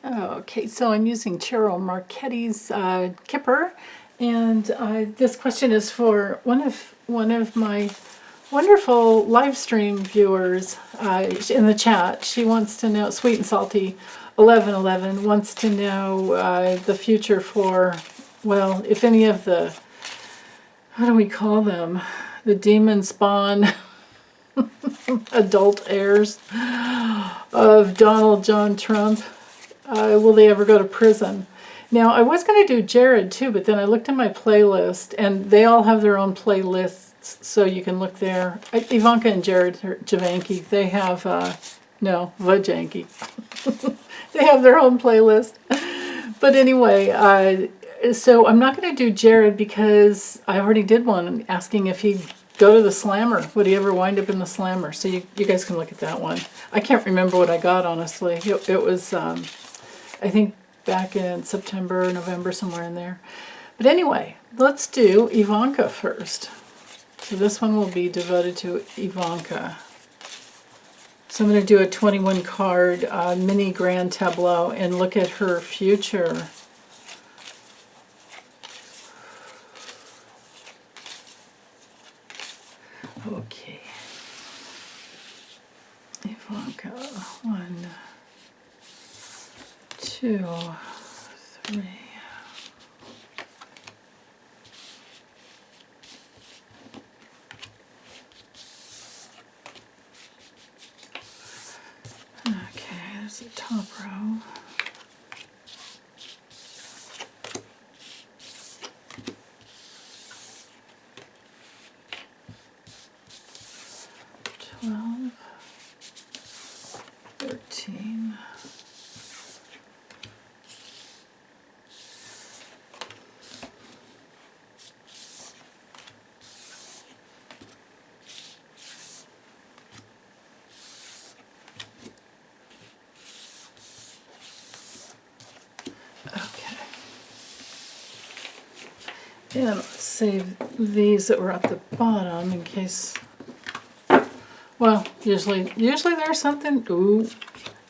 Okay, so I'm using Cheryl Marchetti's Kipper, and this question is for one of my wonderful live stream viewers in the chat. She wants to know, Sweet and Salty 1111 wants to know the future for, well, if any of the, what do we call them, the demon spawn adult heirs of Donald John Trump, will they ever go to prison? Now, I was going to do Jared too, but then I looked at my playlist, and they all have their own playlists, so you can look there. Ivanka and Jared, or Javanky, they have, no, Vajanky. They have their own playlist. But anyway, so I'm not going to do Jared because I already did one asking if he'd go to the slammer. Would he ever wind up in the slammer? So you guys can look at that one. I can't remember what I got, honestly. It was, I think, back in September, November, somewhere in there. But anyway, let's do Ivanka first. So this one will be devoted to Ivanka. So I'm going to do a 21 card mini grand tableau and look at her future. Okay. Ivanka, 1, 2, 3. Okay, there's the top row. Twelve, 13. And let's save these that were at the bottom in case, well, usually there's something, ooh,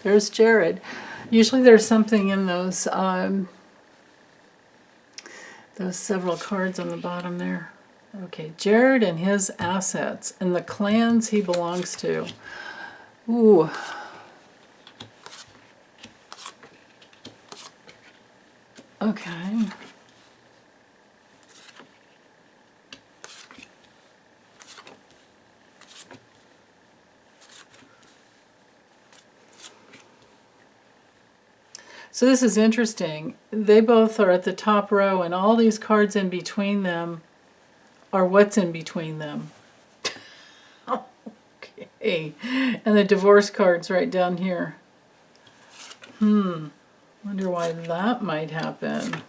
there's Jared. Usually there's something in those several cards on the bottom there. Okay, Jared and his assets and the clans he belongs to. Ooh. Okay. So this is interesting. They both are at the top row, and all these cards in between them are what's in between them. Okay. And the divorce card's right down here. Wonder why that might happen.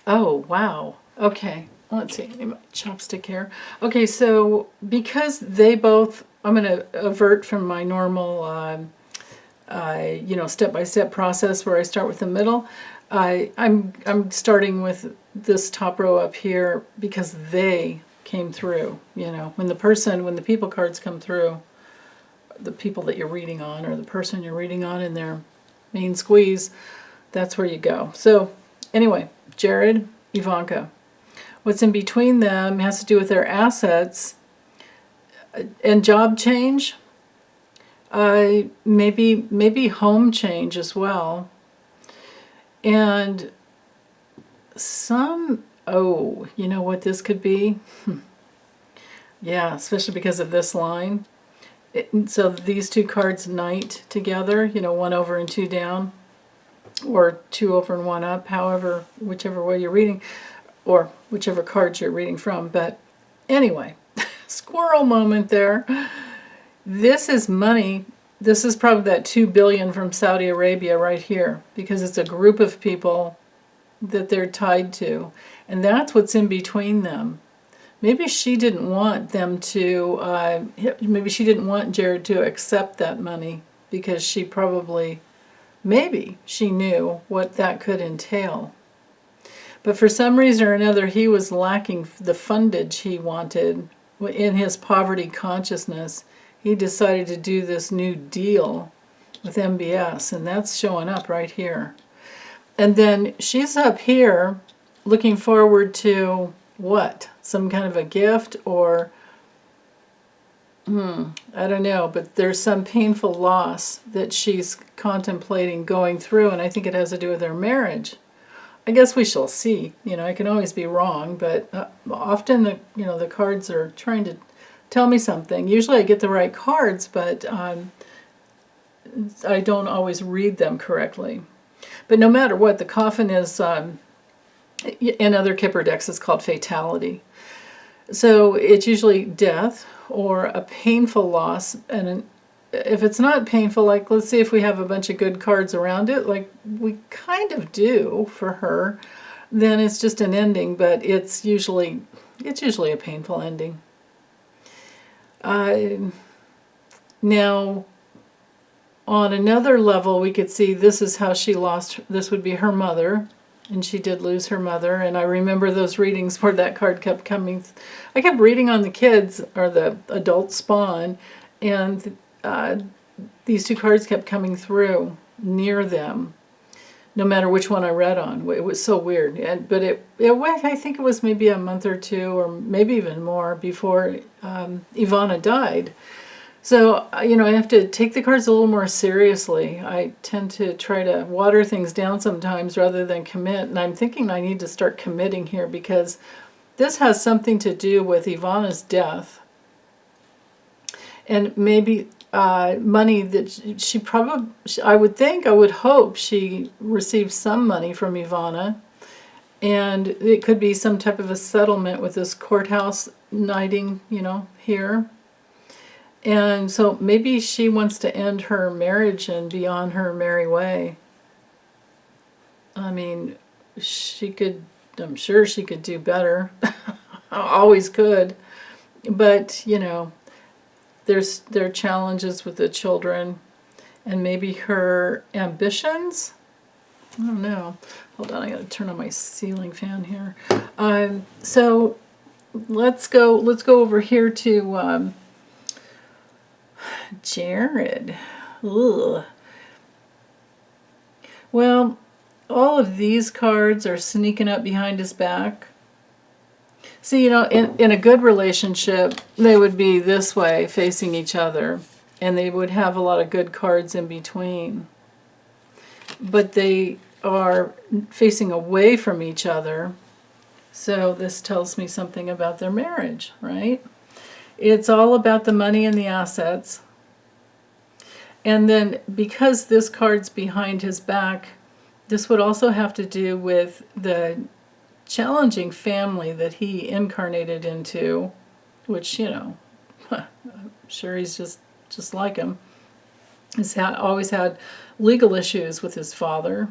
Oh, wow. Okay. Let's see, chopstick here. Okay, so because they both, I'm going to avert from my normal, step-by-step process where I start with the middle. I'm starting with this top row up here because they came through. You know, when the people cards come through, the people that you're reading on or the person you're reading on in their main squeeze, that's where you go. So anyway, Jared, Ivanka. What's in between them has to do with their assets and job change. Maybe home change as well. And you know what this could be? Yeah, especially because of this line. So these two cards, knight together, you know, 1 over and 2 down, or 2 over and 1 up, whichever way you're reading, or whichever cards you're reading from. But anyway, squirrel moment there. This is money. This is probably that $2 billion from Saudi Arabia right here, because it's a group of people that they're tied to. And that's what's in between them. Maybe she didn't want them to, maybe she didn't want Jared to accept that money because maybe she knew what that could entail. But for some reason or another, he was lacking the fundage he wanted in his poverty consciousness, he decided to do this new deal with MBS, and that's showing up right here. And then she's up here looking forward to what? Some kind of a gift, or I don't know, but there's some painful loss that she's contemplating going through, and I think it has to do with her marriage. I guess we shall see. I can always be wrong, but often the cards are trying to tell me something. Usually I get the right cards, but I don't always read them correctly. But no matter what, the coffin is, in other Kipper decks, it's called fatality. So it's usually death or a painful loss. And if it's not painful, like let's see if we have a bunch of good cards around it, like we kind of do for her, then it's just an ending, but it's usually a painful ending. Now, on another level, we could see this is how she lost, this would be her mother, and she did lose her mother, and I remember those readings where that card kept coming. I kept reading on the kids, or the adult spawn, and these two cards kept coming through near them, no matter which one I read on. It was so weird. But I think it was maybe a month or two, or maybe even more, before Ivana died. So, I have to take the cards a little more seriously. I tend to try to water things down sometimes rather than commit. And I'm thinking I need to start committing here, because this has something to do with Ivana's death. And maybe money that she probably, I would hope she received some money from Ivana. And it could be some type of a settlement with this courthouse knighting, here. And so maybe she wants to end her marriage and be on her merry way. I mean, I'm sure she could do better. Always could. But, there are challenges with the children, and maybe her ambitions. I don't know. Hold on, I gotta turn on my ceiling fan here. So let's go over here to Jared. Ugh. Well, all of these cards are sneaking up behind his back. See, in a good relationship, they would be this way, facing each other, and they would have a lot of good cards in between. But they are facing away from each other, so this tells me something about their marriage, right? It's all about the money and the assets. And then because this card's behind his back, this would also have to do with the challenging family that he incarnated into, which, I'm sure he's just like him. He's always had legal issues with his father.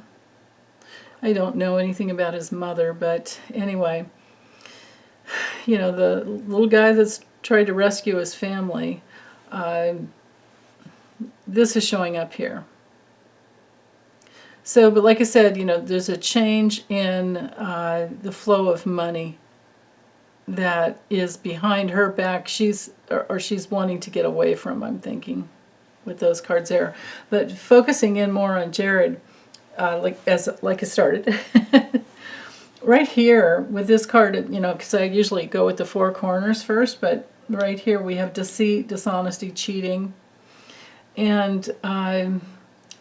I don't know anything about his mother, but anyway, the little guy that's tried to rescue his family, this is showing up here. So, but like I said, there's a change in the flow of money that is behind her back. She's wanting to get away from, I'm thinking, with those cards there. But focusing in more on Jared, like I started, right here with this card, because I usually go with the four corners first, but right here we have deceit, dishonesty, cheating, and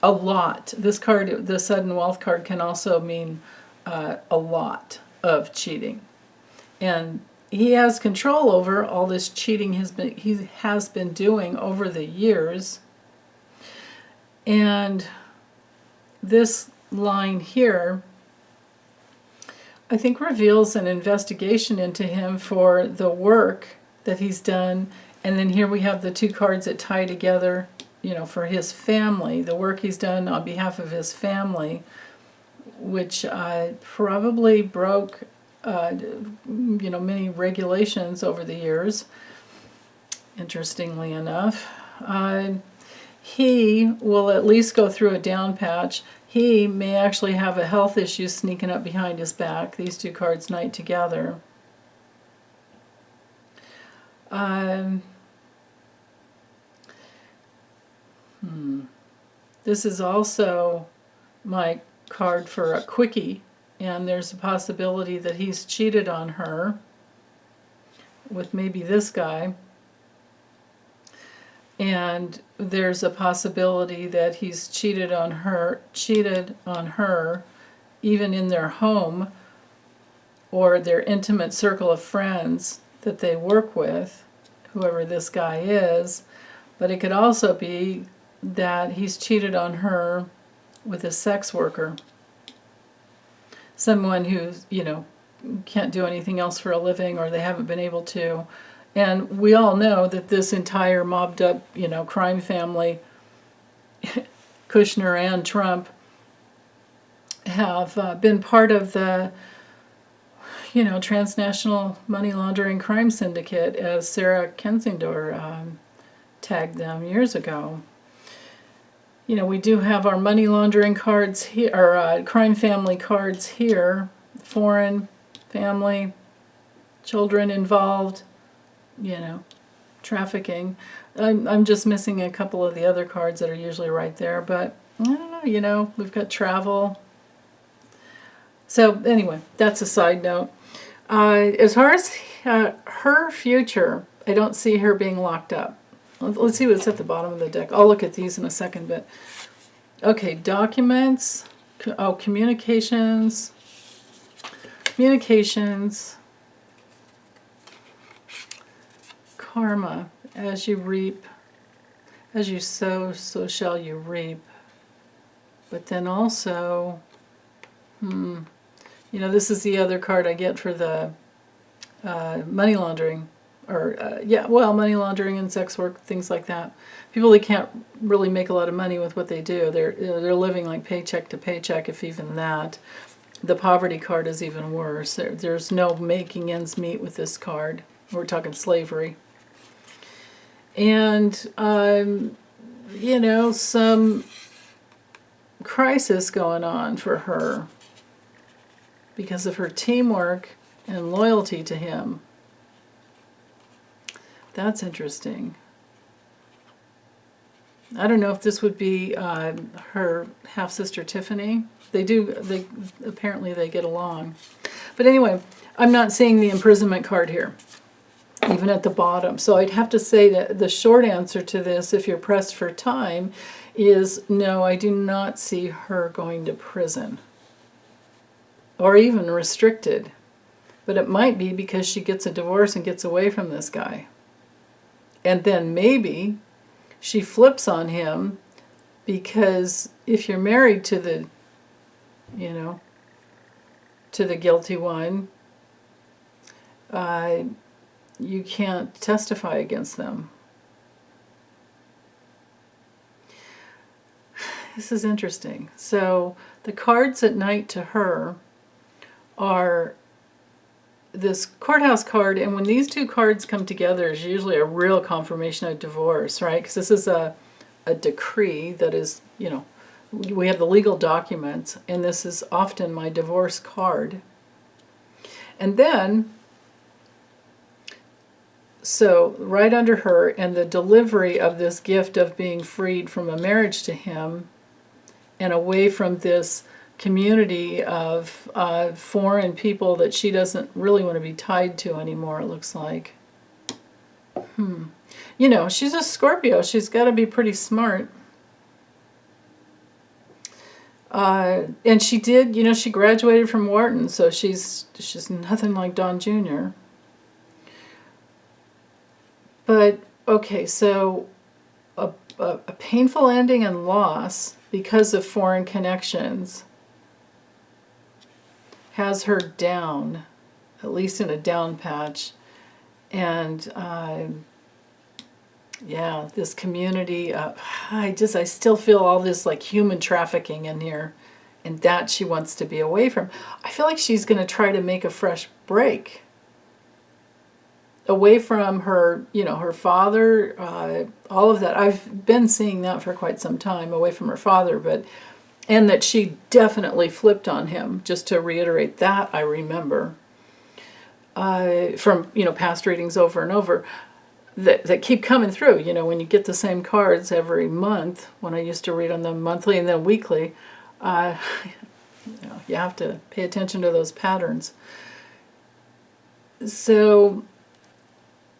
a lot. This card, the sudden wealth card, can also mean a lot of cheating, and he has control over all this cheating he has been doing over the years. And this line here, I think, reveals an investigation into him for the work that he's done. And then here we have the two cards that tie together, for his family, the work he's done on behalf of his family, which probably broke, many regulations over the years, interestingly enough. He will at least go through a down patch. He may actually have a health issue sneaking up behind his back. These two cards knight together. Um, this is also my card for a quickie, and there's a possibility that he's cheated on her with maybe this guy. And there's a possibility that he's cheated on her even in their home or their intimate circle of friends that they work with, whoever this guy is. But it could also be that he's cheated on her with a sex worker, someone who, can't do anything else for a living, or they haven't been able to. And we all know that this entire mobbed up, crime family, Kushner and Trump, have been part of the, transnational money laundering crime syndicate, as Sarah Kensingdor tagged them years ago. We do have our money laundering cards here, our crime family cards here, foreign family, children involved, trafficking. I'm just missing a couple of the other cards that are usually right there, but I don't know, we've got travel. So anyway, that's a side note. As far as her future, I don't see her being locked up. Let's see what's at the bottom of the deck. I'll look at these in a second, but okay, documents, communications, karma. As you reap, as you sow, so shall you reap. But then also, this is the other card I get for the money laundering, or money laundering and sex work, things like that. People that can't really make a lot of money with what they do. They're living like paycheck to paycheck, if even that. The poverty card is even worse. There's no making ends meet with this card. We're talking slavery. And, some crisis going on for her because of her teamwork and loyalty to him. That's interesting. I don't know if this would be her half-sister Tiffany. They apparently they get along. But anyway, I'm not seeing the imprisonment card here, even at the bottom. So I'd have to say that the short answer to this, if you're pressed for time, is no, I do not see her going to prison or even restricted. But it might be because she gets a divorce and gets away from this guy. And then maybe she flips on him, because if you're married to the, to the guilty one, you can't testify against them. This is interesting. So the cards at night to her are this courthouse card, and when these two cards come together, is usually a real confirmation of divorce, right? Because this is a decree that is, we have the legal documents, and this is often my divorce card. And then, so right under her, and the delivery of this gift of being freed from a marriage to him and away from this community of foreign people that she doesn't really want to be tied to anymore, it looks like. She's a Scorpio. She's got to be pretty smart. And she did, she graduated from Wharton, so she's nothing like Don Jr. But, okay, so a painful ending and loss because of foreign connections has her down, at least in a down patch. And this community, I still feel all this like human trafficking in here, and that she wants to be away from. I feel like she's going to try to make a fresh break away from her, her father, all of that. I've been seeing that for quite some time, away from her father, and that she definitely flipped on him, just to reiterate that, I remember, from, past readings over and over. that keep coming through. You know, when you get the same cards every month, when I used to read on them monthly and then weekly, you know, you have to pay attention to those patterns. So,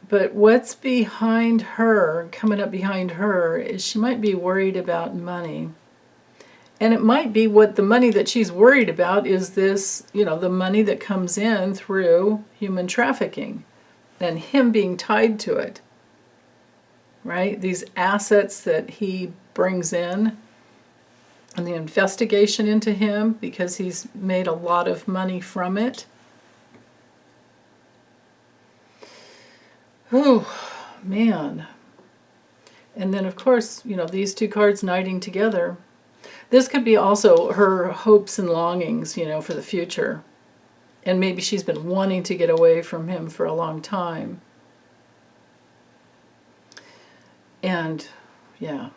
but what's behind her, coming up behind her, is she might be worried about money. And it might be what the money that she's worried about is this, you know, the money that comes in through human trafficking and him being tied to it, right? These assets that he brings in and the investigation into him because he's made a lot of money from it. Oh, man. And then, of course, you know, these two cards knighting together. This could be also her hopes and longings, you know, for the future. And maybe she's been wanting to get away from him for a long time. And, yeah.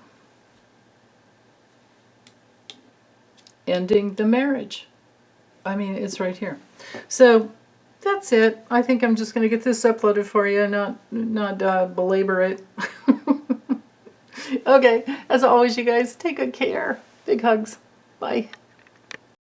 Ending the marriage. I mean, it's right here. So, that's it. I think I'm just going to get this uploaded for you, not belabor it. Okay, as always, you guys, take good care. Big hugs. Bye.